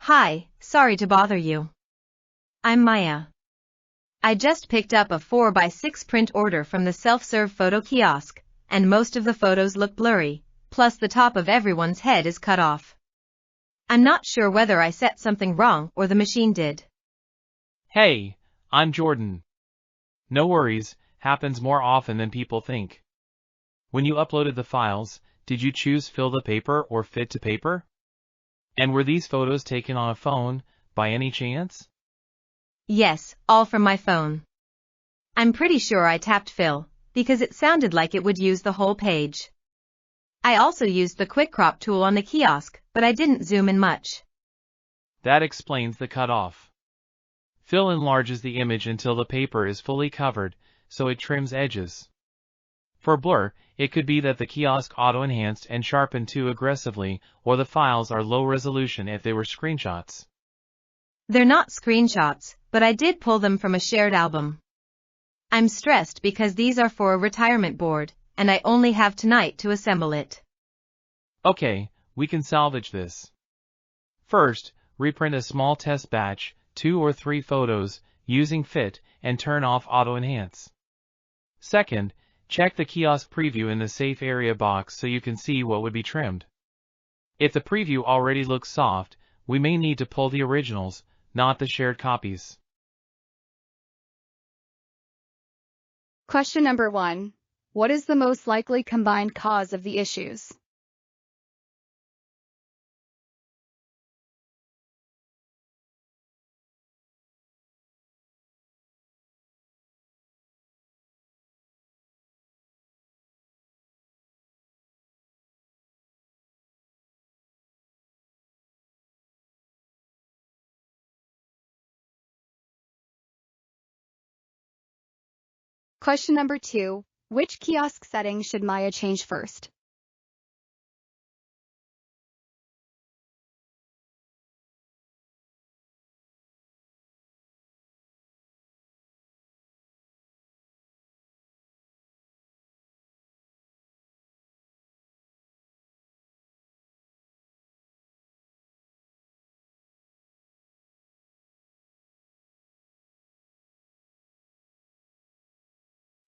Hi, sorry to bother you. I'm Maya. I just picked up a 4x6 print order from the self-serve photo kiosk, and most of the photos look blurry, plus the top of everyone's head is cut off. I'm not sure whether I set something wrong or the machine did. Hey, I'm Jordan. No worries, happens more often than people think. When you uploaded the files, did you choose fill to paper or fit to paper? And were these photos taken on a phone, by any chance? Yes, all from my phone. I'm pretty sure I tapped fill, because it sounded like it would use the whole page. I also used the quick crop tool on the kiosk, but I didn't zoom in much. That explains the cutoff. Fill enlarges the image until the paper is fully covered, so it trims edges. For blur, it could be that the kiosk auto-enhanced and sharpened too aggressively, or the files are low resolution if they were screenshots. They're not screenshots, but I did pull them from a shared album. I'm stressed because these are for a retirement board, and I only have tonight to assemble it. Okay, we can salvage this. First, reprint a small test batch, 2 or 3 photos, using Fit, and turn off Auto-Enhance. Second, check the kiosk preview in the safe area box so you can see what would be trimmed. If the preview already looks soft, we may need to pull the originals, not the shared copies. Question number 1. What is the most likely combined cause of the issues? Question number 2. Which kiosk setting should Maya change first?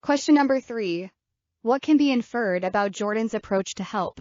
Question number 3. What can be inferred about Jordan's approach to help?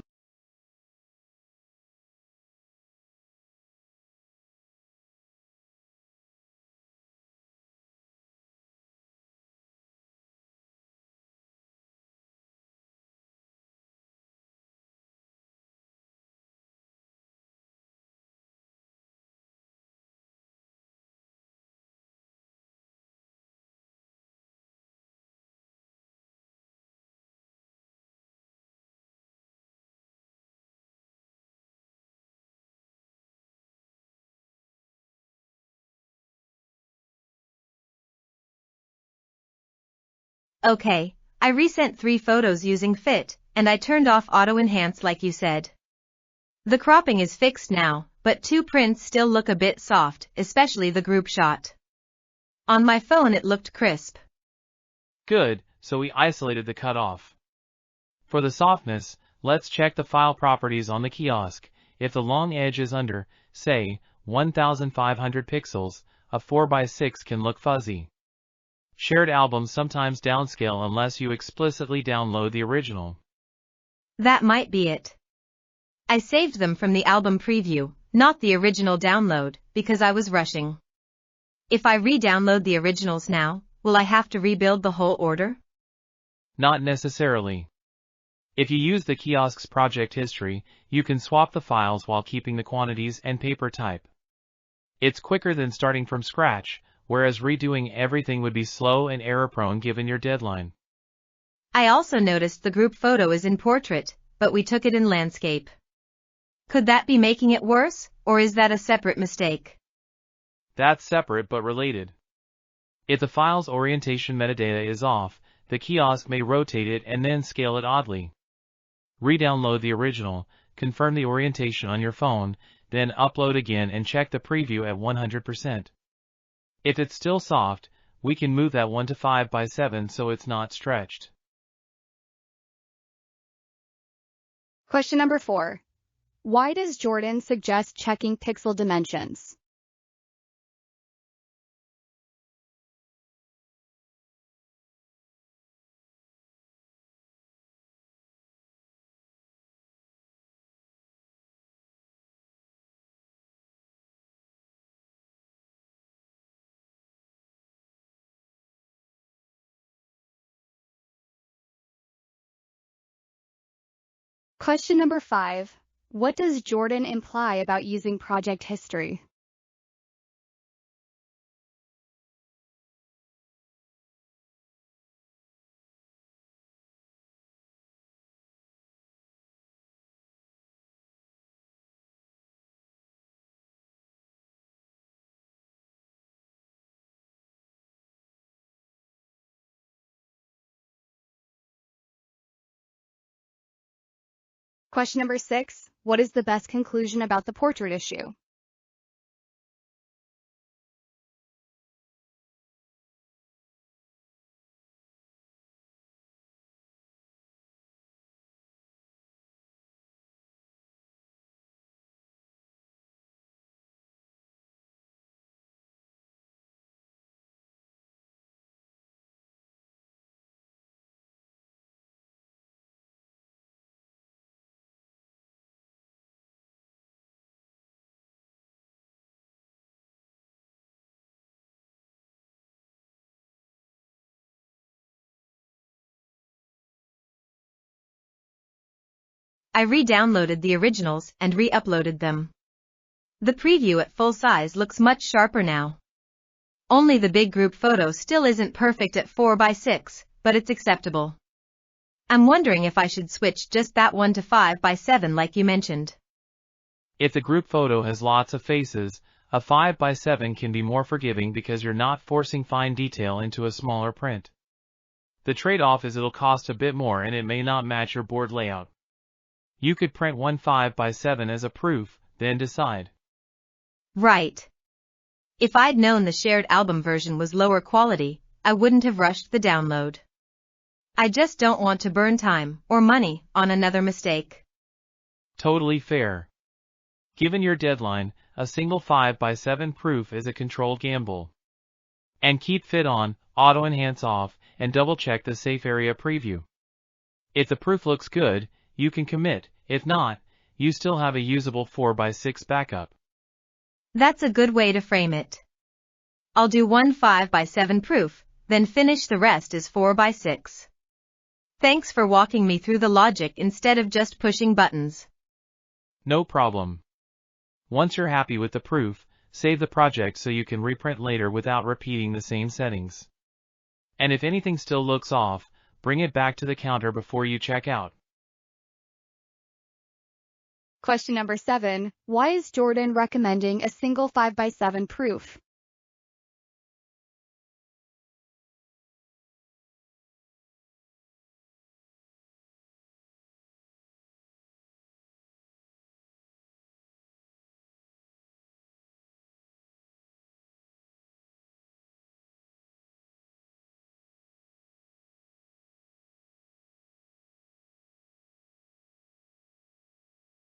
Okay, I resent 3 photos using Fit, and I turned off Auto-Enhance like you said. The cropping is fixed now, but 2 prints still look a bit soft, especially the group shot. On my phone it looked crisp. Good, so we isolated the cutoff. For the softness, let's check the file properties on the kiosk. If the long edge is under, say, 1500 pixels, a 4x6 can look fuzzy. Shared albums sometimes downscale unless you explicitly download the original. That might be it. I saved them from the album preview, not the original download, because I was rushing. If I re-download the originals now, will I have to rebuild the whole order? Not necessarily. If you use the kiosk's project history, you can swap the files while keeping the quantities and paper type. It's quicker than starting from scratch, whereas redoing everything would be slow and error-prone given your deadline. I also noticed the group photo is in portrait, but we took it in landscape. Could that be making it worse, or is that a separate mistake? That's separate but related. If the file's orientation metadata is off, the kiosk may rotate it and then scale it oddly. Re-download the original, confirm the orientation on your phone, then upload again and check the preview at 100%. If it's still soft, we can move that one to 5x7 so it's not stretched. Question number 4. Why does Jordan suggest checking pixel dimensions? Question number 5. What does Jordan imply about using project history? Question number 6. What is the best conclusion about the portrait issue? I re-downloaded the originals and re-uploaded them. The preview at full size looks much sharper now. Only the big group photo still isn't perfect at 4:6, but it's acceptable. I'm wondering if I should switch just that one to 5:7 like you mentioned. If the group photo has lots of faces, a 5:7 can be more forgiving because you're not forcing fine detail into a smaller print. The trade-off is it'll cost a bit more and it may not match your board layout. You could print one 5:7 as a proof, then decide. Right. If I'd known the shared album version was lower quality, I wouldn't have rushed the download. I just don't want to burn time or money on another mistake. Totally fair. Given your deadline, a single 5:7 proof is a controlled gamble. And keep fit on, auto enhance off, and double check the safe area preview. If the proof looks good, you can commit. If not, you still have a usable 4:6 backup. That's a good way to frame it. I'll do one 5:7 proof, then finish the rest as 4:6. Thanks for walking me through the logic instead of just pushing buttons. No problem. Once you're happy with the proof, save the project so you can reprint later without repeating the same settings. And if anything still looks off, bring it back to the counter before you check out. Question number 7. Why is Jordan recommending a single 5:7 proof?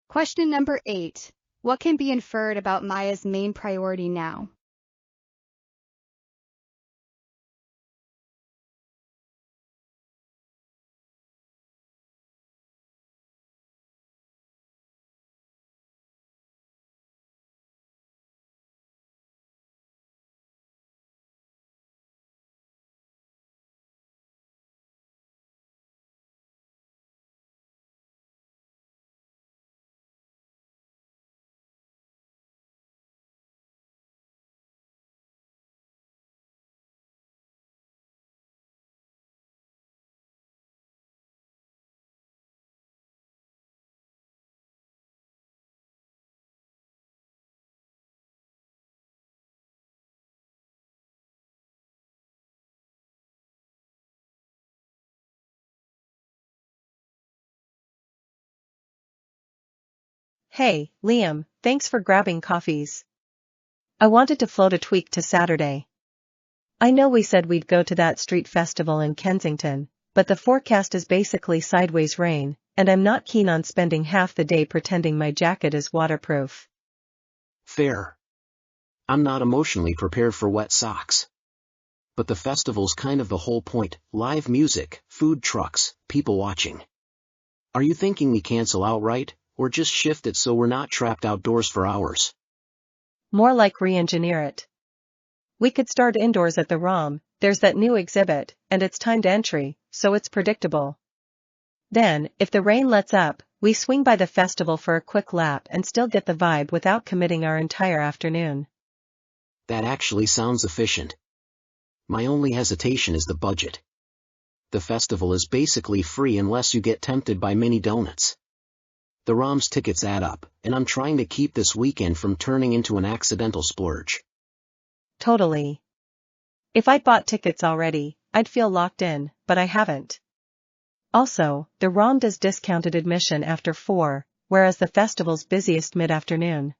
Question number 8. What can be inferred about Maya's main priority now? Hey, Liam, thanks for grabbing coffees. I wanted to float a tweak to Saturday. I know we said we'd go to that street festival in Kensington, but the forecast is basically sideways rain, and I'm not keen on spending half the day pretending my jacket is waterproof. Fair. I'm not emotionally prepared for wet socks. But the festival's kind of the whole point: live music, food trucks, people watching. Are you thinking we cancel outright, or just shift it so we're not trapped outdoors for hours? More like re-engineer it. We could start indoors at the ROM, there's that new exhibit, and it's timed entry, so it's predictable. Then, if the rain lets up, we swing by the festival for a quick lap and still get the vibe without committing our entire afternoon. That actually sounds efficient. My only hesitation is the budget. The festival is basically free unless you get tempted by mini donuts. The ROM's tickets add up, and I'm trying to keep this weekend from turning into an accidental splurge. Totally. If I'd bought tickets already, I'd feel locked in, but I haven't. Also, the ROM does discounted admission after 4, whereas the festival's busiest mid-afternoon.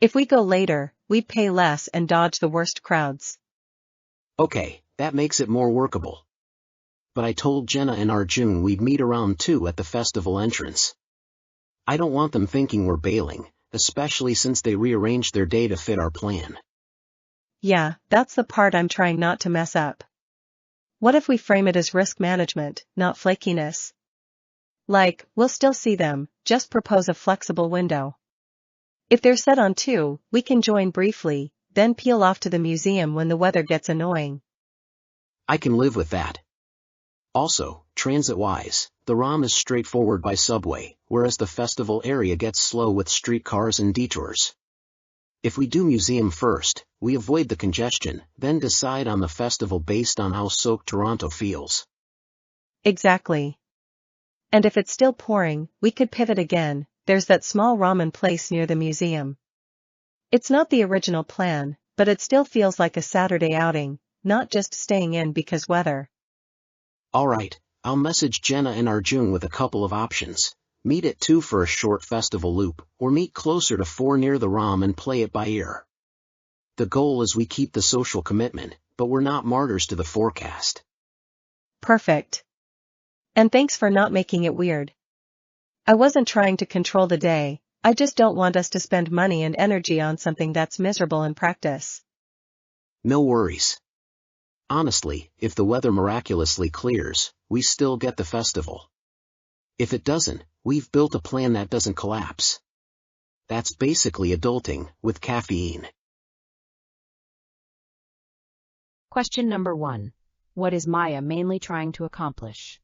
If we go later, we'd pay less and dodge the worst crowds. Okay, that makes it more workable. But I told Jenna and Arjun we'd meet around 2 at the festival entrance. I don't want them thinking we're bailing, especially since they rearranged their day to fit our plan. Yeah, that's the part I'm trying not to mess up. What if we frame it as risk management, not flakiness? Like, we'll still see them, just propose a flexible window. If they're set on 2, we can join briefly, then peel off to the museum when the weather gets annoying. I can live with that. Also, transit-wise, the ROM is straightforward by subway, whereas the festival area gets slow with streetcars and detours. If we do museum first, we avoid the congestion, then decide on the festival based on how soaked Toronto feels. Exactly. And if it's still pouring, we could pivot again. There's that small ramen place near the museum. It's not the original plan, but it still feels like a Saturday outing, not just staying in because weather. Alright, I'll message Jenna and Arjun with a couple of options. Meet at 2 for a short festival loop, or meet closer to 4 near the ROM and play it by ear. The goal is we keep the social commitment, but we're not martyrs to the forecast. Perfect. And thanks for not making it weird. I wasn't trying to control the day, I just don't want us to spend money and energy on something that's miserable in practice. No worries. Honestly, if the weather miraculously clears, we still get the festival. If it doesn't, we've built a plan that doesn't collapse. That's basically adulting, with caffeine. Question number 1. What is Maya mainly trying to accomplish?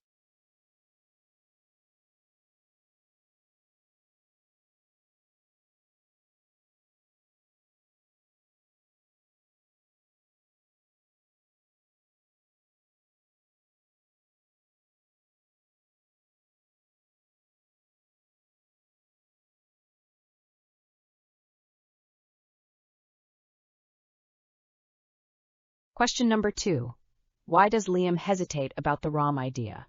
Question number 2. Why does Liam hesitate about the ROM idea?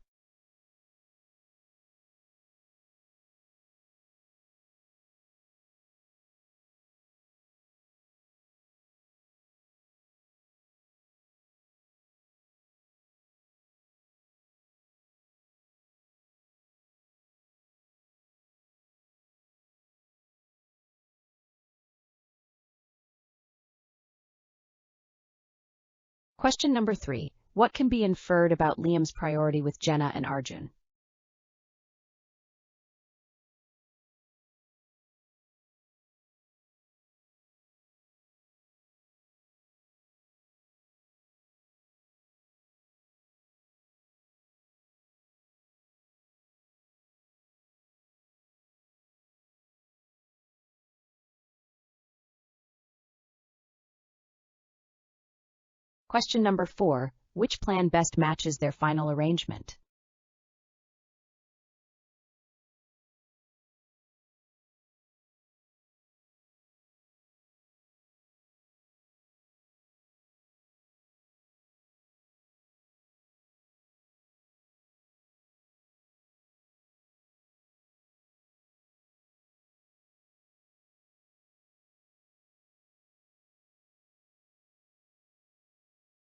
Question number 3. What can be inferred about Liam's priority with Jenna and Arjun? Question number 4. Which plan best matches their final arrangement?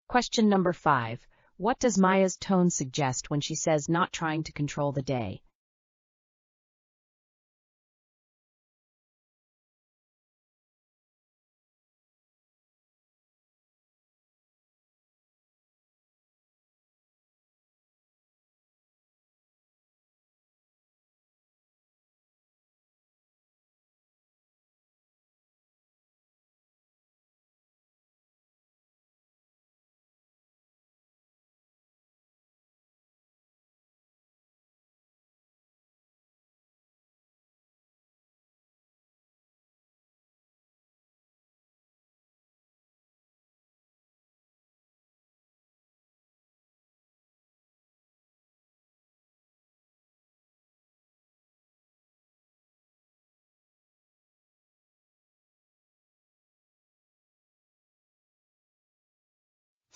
Question number 5. What does Maya's tone suggest when she says not trying to control the day?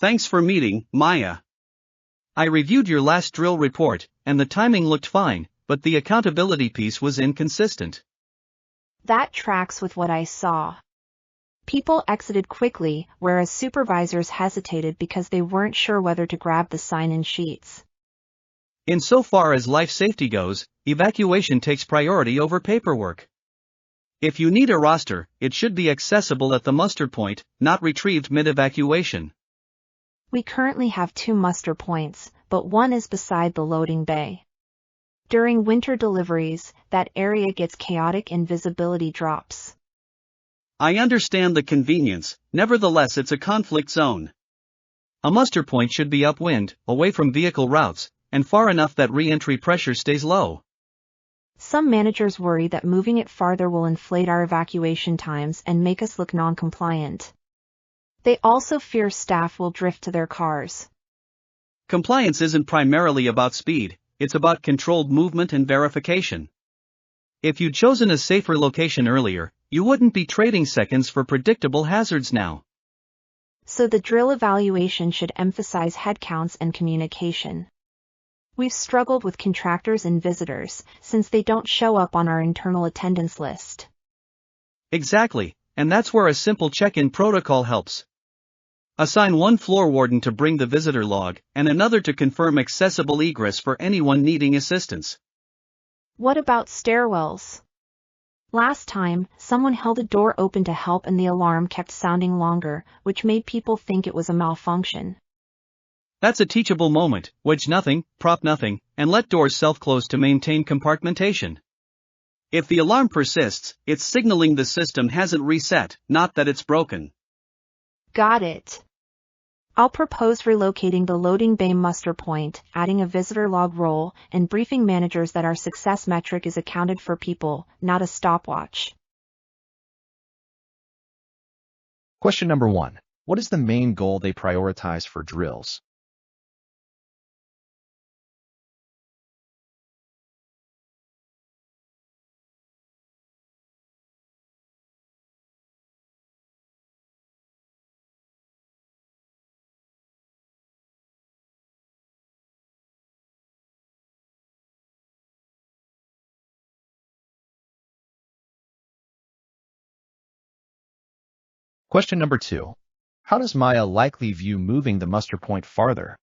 Thanks for meeting, Maya. I reviewed your last drill report, and the timing looked fine, but the accountability piece was inconsistent. That tracks with what I saw. People exited quickly, whereas supervisors hesitated because they weren't sure whether to grab the sign-in sheets. Insofar as life safety goes, evacuation takes priority over paperwork. If you need a roster, it should be accessible at the muster point, not retrieved mid-evacuation. We currently have 2 muster points, but one is beside the loading bay. During winter deliveries, that area gets chaotic and visibility drops. I understand the convenience, nevertheless it's a conflict zone. A muster point should be upwind, away from vehicle routes, and far enough that re-entry pressure stays low. Some managers worry that moving it farther will inflate our evacuation times and make us look non-compliant. They also fear staff will drift to their cars. Compliance isn't primarily about speed, it's about controlled movement and verification. If you'd chosen a safer location earlier, you wouldn't be trading seconds for predictable hazards now. So the drill evaluation should emphasize headcounts and communication. We've struggled with contractors and visitors, since they don't show up on our internal attendance list. Exactly, and that's where a simple check-in protocol helps. Assign one floor warden to bring the visitor log, and another to confirm accessible egress for anyone needing assistance. What about stairwells? Last time, someone held a door open to help and the alarm kept sounding longer, which made people think it was a malfunction. That's a teachable moment: wedge nothing, prop nothing, and let doors self-close to maintain compartmentation. If the alarm persists, it's signaling the system hasn't reset, not that it's broken. Got it. I'll propose relocating the loading bay muster point, adding a visitor log role, and briefing managers that our success metric is accounted for people, not a stopwatch. Question number 1. What is the main goal they prioritize for drills? Question number 2. How does Maya likely view moving the muster point farther?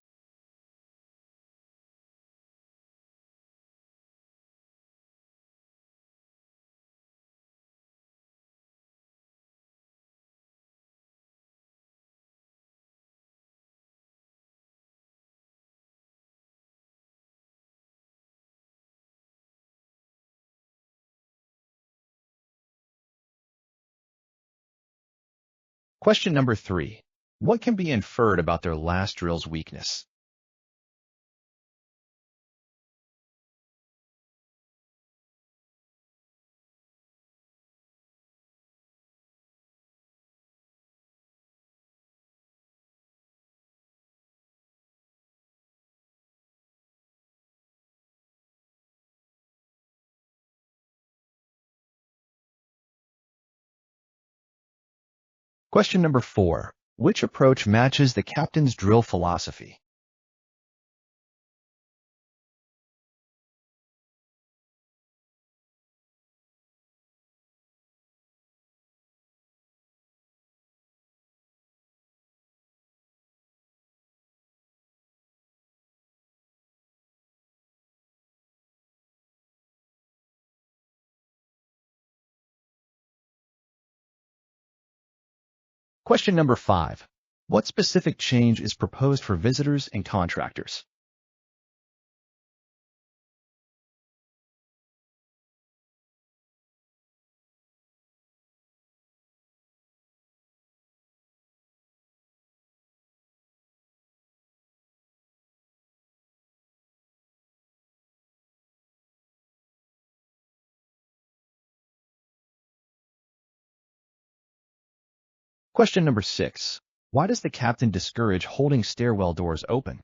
Question number 3. What can be inferred about their last drill's weakness? Question number 4. Which approach matches the captain's drill philosophy? Question number 5. What specific change is proposed for visitors and contractors? Question number 6. Why does the captain discourage holding stairwell doors open?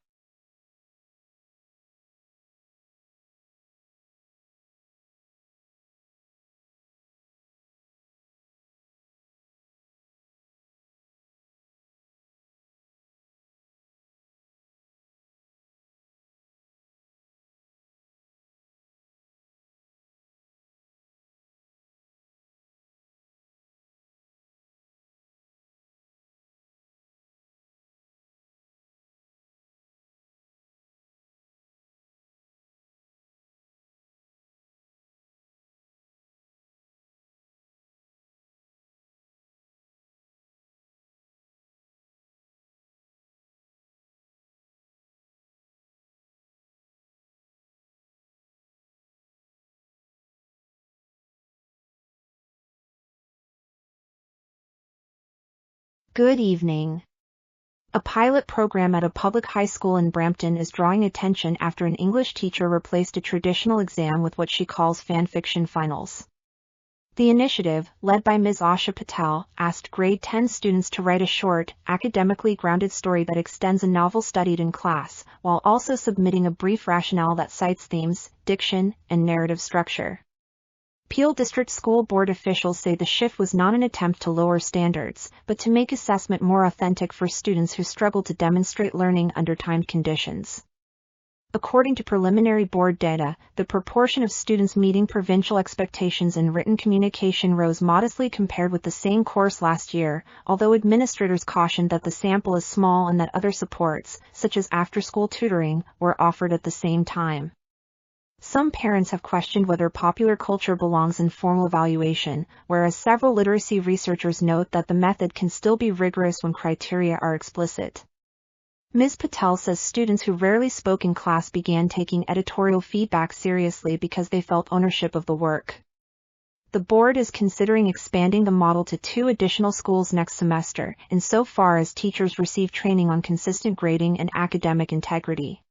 Good evening. A pilot program at a public high school in Brampton is drawing attention after an English teacher replaced a traditional exam with what she calls fan fiction finals. The initiative, led by Ms. Asha Patel, asked grade 10 students to write a short, academically grounded story that extends a novel studied in class, while also submitting a brief rationale that cites themes, diction, and narrative structure. Peel District School Board officials say the shift was not an attempt to lower standards, but to make assessment more authentic for students who struggle to demonstrate learning under timed conditions. According to preliminary board data, the proportion of students meeting provincial expectations in written communication rose modestly compared with the same course last year, although administrators cautioned that the sample is small and that other supports, such as after-school tutoring, were offered at the same time. Some parents have questioned whether popular culture belongs in formal evaluation, whereas several literacy researchers note that the method can still be rigorous when criteria are explicit. Ms. Patel says students who rarely spoke in class began taking editorial feedback seriously because they felt ownership of the work. The board is considering expanding the model to 2 additional schools next semester, insofar as teachers receive training on consistent grading and academic integrity.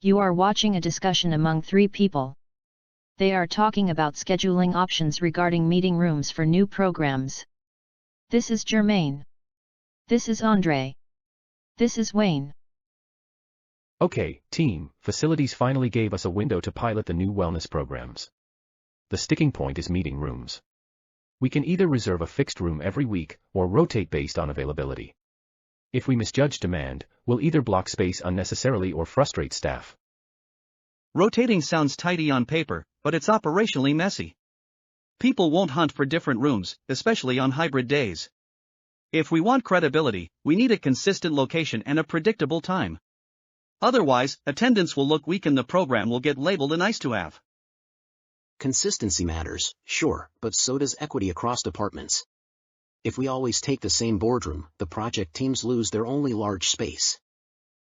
You are watching a discussion among 3 people. They are talking about scheduling options regarding meeting rooms for new programs. This is Germaine. This is Andre. This is Wayne. Okay, team, facilities finally gave us a window to pilot the new wellness programs. The sticking point is meeting rooms. We can either reserve a fixed room every week, or rotate based on availability. If we misjudge demand, we'll either block space unnecessarily or frustrate staff. Rotating sounds tidy on paper, but it's operationally messy. People won't hunt for different rooms, especially on hybrid days. If we want credibility, we need a consistent location and a predictable time. Otherwise, attendance will look weak and the program will get labeled a nice to have. Consistency matters, sure, but so does equity across departments. If we always take the same boardroom, the project teams lose their only large space.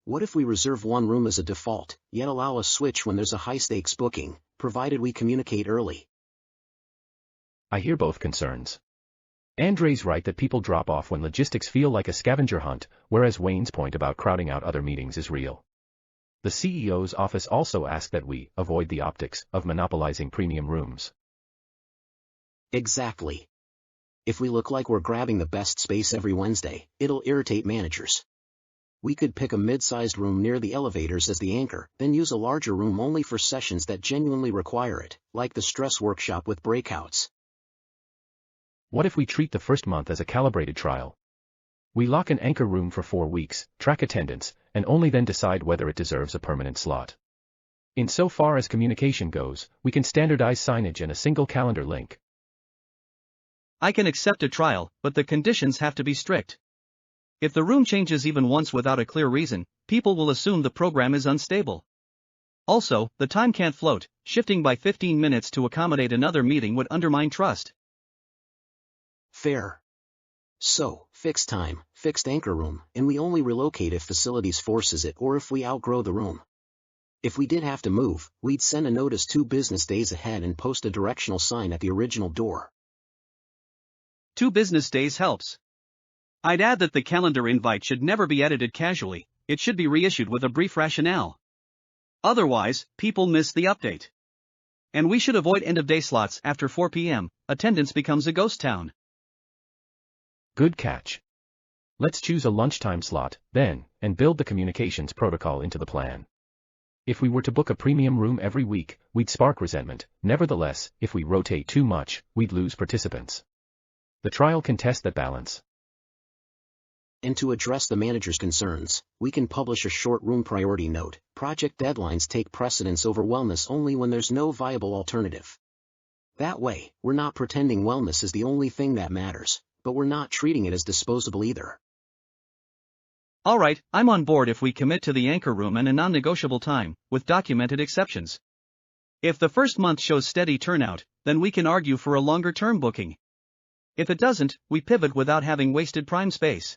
What if we reserve one room as a default, yet allow a switch when there's a high-stakes booking, provided we communicate early? I hear both concerns. Andre's right that people drop off when logistics feel like a scavenger hunt, whereas Wayne's point about crowding out other meetings is real. The CEO's office also asked that we avoid the optics of monopolizing premium rooms. Exactly. If we look like we're grabbing the best space every Wednesday, it'll irritate managers. We could pick a mid-sized room near the elevators as the anchor, then use a larger room only for sessions that genuinely require it, like the stress workshop with breakouts. What if we treat the first month as a calibrated trial? We lock an anchor room for 4 weeks, track attendance, and only then decide whether it deserves a permanent slot. Insofar as communication goes, we can standardize signage and a single calendar link. I can accept a trial, but the conditions have to be strict. If the room changes even once without a clear reason, people will assume the program is unstable. Also, the time can't float. Shifting by 15 minutes to accommodate another meeting would undermine trust. Fair. So, fixed time, fixed anchor room, and we only relocate if facilities forces it or if we outgrow the room. If we did have to move, we'd send a notice 2 business days ahead and post a directional sign at the original door. 2 business days helps. I'd add that the calendar invite should never be edited casually, it should be reissued with a brief rationale. Otherwise, people miss the update. And we should avoid end-of-day slots after 4 p.m., attendance becomes a ghost town. Good catch. Let's choose a lunchtime slot, then, and build the communications protocol into the plan. If we were to book a premium room every week, we'd spark resentment. Nevertheless, if we rotate too much, we'd lose participants. The trial can test that balance. And to address the manager's concerns, we can publish a short room priority note. Project deadlines take precedence over wellness only when there's no viable alternative. That way, we're not pretending wellness is the only thing that matters, but we're not treating it as disposable either. Alright, I'm on board if we commit to the anchor room and a non-negotiable time, with documented exceptions. If the first month shows steady turnout, then we can argue for a longer-term booking. If it doesn't, we pivot without having wasted prime space.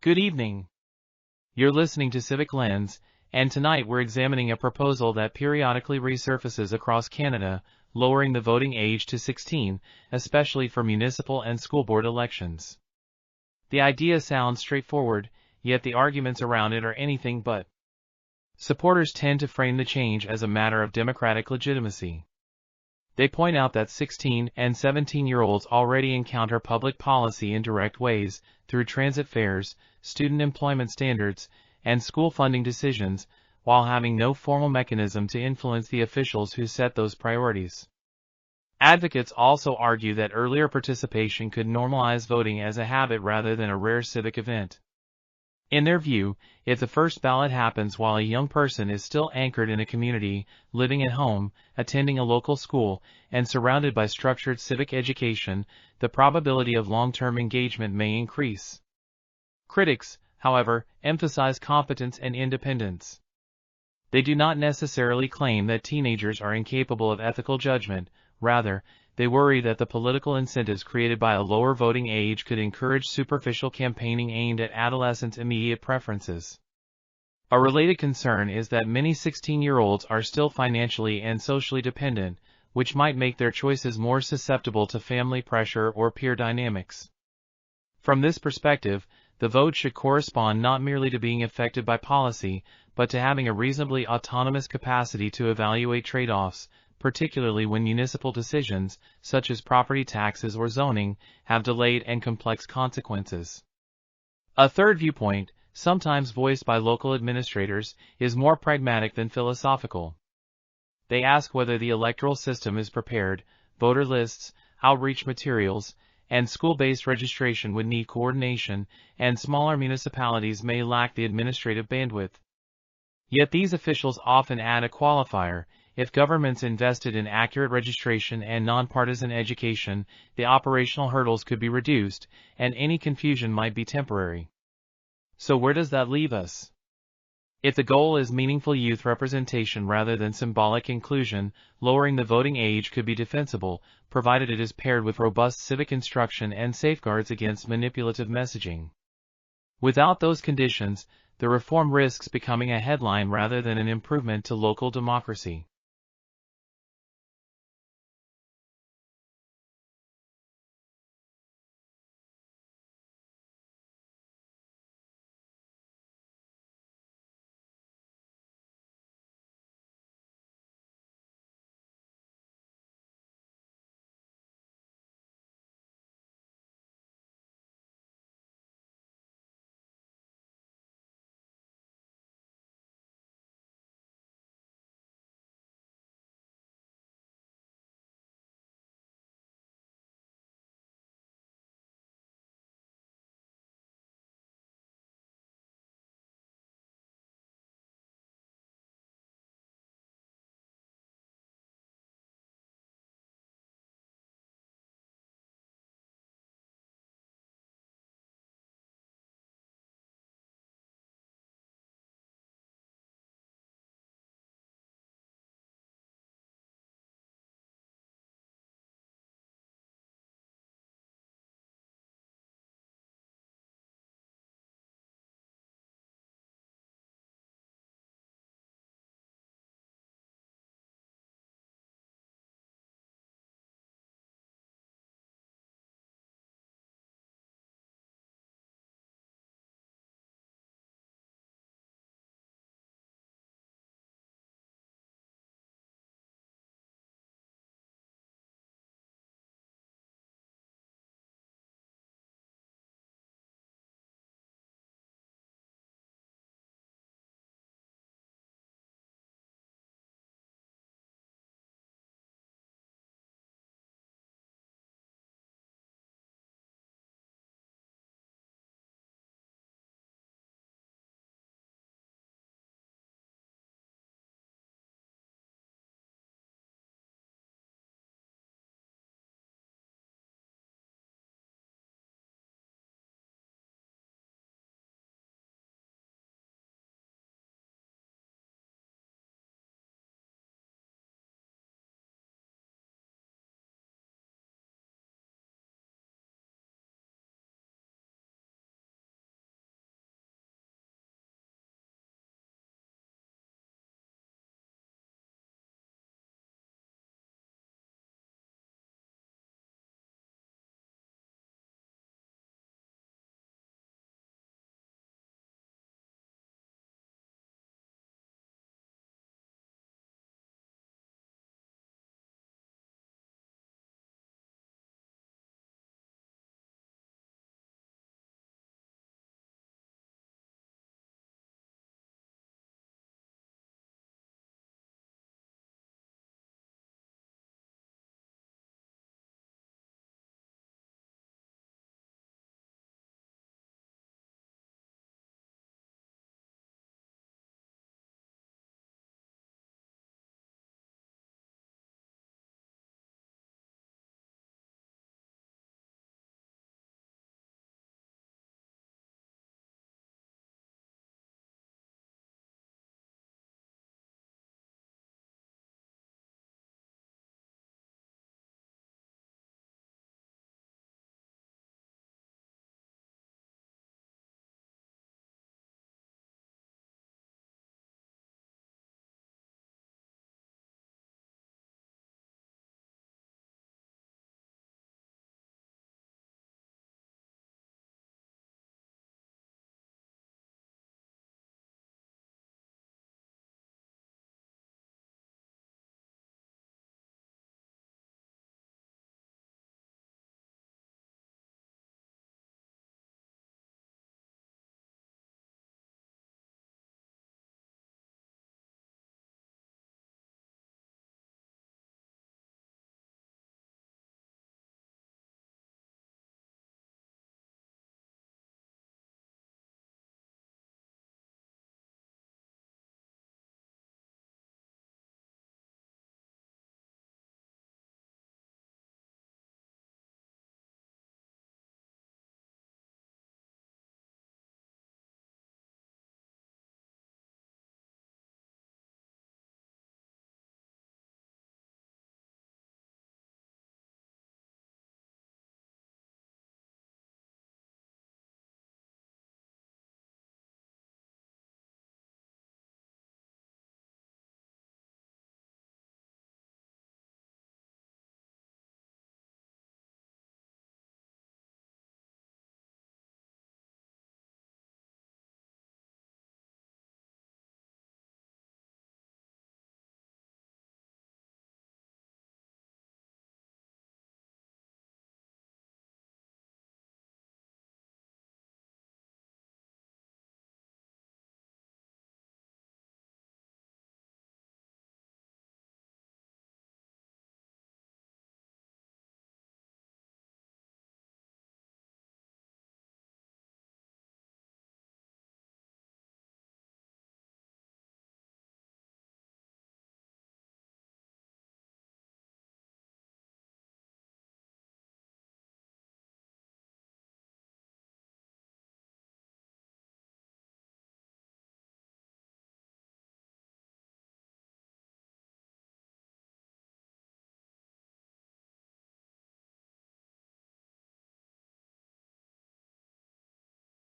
Good evening. You're listening to Civic Lens, and tonight we're examining a proposal that periodically resurfaces across Canada, lowering the voting age to 16, especially for municipal and school board elections. The idea sounds straightforward, yet the arguments around it are anything but. Supporters tend to frame the change as a matter of democratic legitimacy. They point out that 16 and 17-year-olds already encounter public policy in direct ways, through transit fares, student employment standards, and school funding decisions, while having no formal mechanism to influence the officials who set those priorities. Advocates also argue that earlier participation could normalize voting as a habit rather than a rare civic event. In their view, if the first ballot happens while a young person is still anchored in a community, living at home, attending a local school, and surrounded by structured civic education, the probability of long-term engagement may increase. Critics, however, emphasize competence and independence. They do not necessarily claim that teenagers are incapable of ethical judgment, rather, they worry that the political incentives created by a lower voting age could encourage superficial campaigning aimed at adolescents' immediate preferences. A related concern is that many 16-year-olds are still financially and socially dependent, which might make their choices more susceptible to family pressure or peer dynamics. From this perspective, the vote should correspond not merely to being affected by policy, but to having a reasonably autonomous capacity to evaluate trade-offs, particularly when municipal decisions, such as property taxes or zoning, have delayed and complex consequences. A third viewpoint, sometimes voiced by local administrators, is more pragmatic than philosophical. They ask whether the electoral system is prepared, voter lists, outreach materials, and school-based registration would need coordination, and smaller municipalities may lack the administrative bandwidth. Yet these officials often add a qualifier: if governments invested in accurate registration and nonpartisan education, the operational hurdles could be reduced, and any confusion might be temporary. So where does that leave us? If the goal is meaningful youth representation rather than symbolic inclusion, lowering the voting age could be defensible, provided it is paired with robust civic instruction and safeguards against manipulative messaging. Without those conditions, the reform risks becoming a headline rather than an improvement to local democracy.